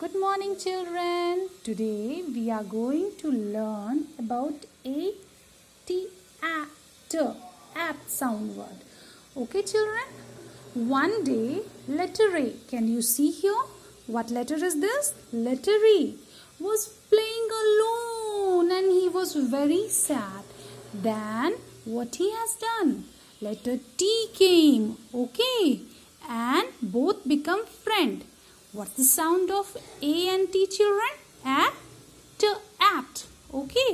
Good morning, children. Today we are going to learn about a t a t apt sound word. Okay, children? One day, letter A. Can you see here? What letter is this? Letter A was playing alone and he was very sad. Then what he has done? Letter T came. Okay, and both become friend. What's the sound of A and T, children? Apt. Okay.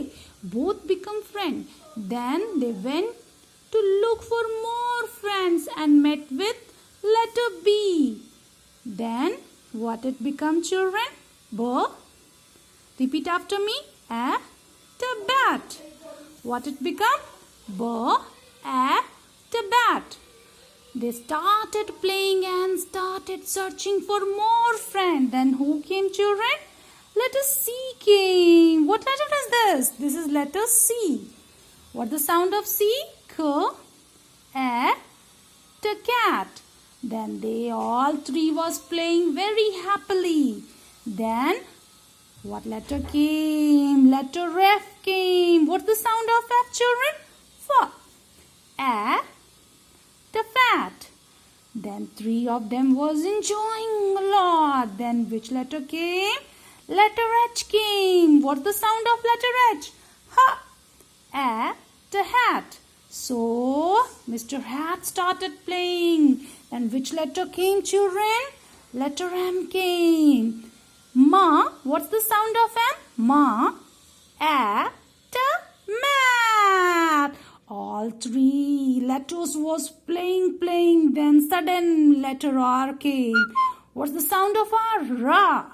Both become friends. Then they went to look for more friends and met with letter B. Then what it become, children? B. Repeat after me. Bat. What it become? Bat. They started playing and started searching for more friends. Then who came, children? Letter C came. What letter is this? This is letter C. What the sound of C? Cat. Then they all three was playing very happily. Then what letter came? Letter F came. What's the sound of F, children? Fat. Then three of them was enjoying a lot. Then which letter came? Letter H came. What's the sound of letter H? Hat. So Mr. Hat started playing. Then which letter came, children? Letter M came. What's the sound of M? Mat. All three letters was playing. Then sudden letter R came. What's the sound of R? Rat.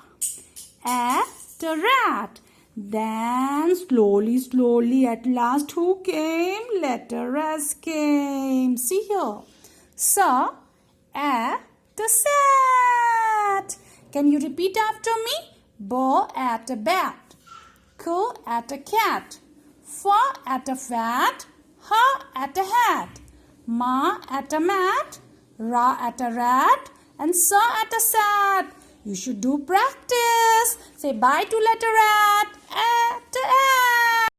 Then slowly at last who came? Letter S came. See here. Sat. Can you repeat after me? At a bat. At a cat. At a fat. At a hat. At a mat. At a rat. And at a sat. You should do practice. Say bye to letter at.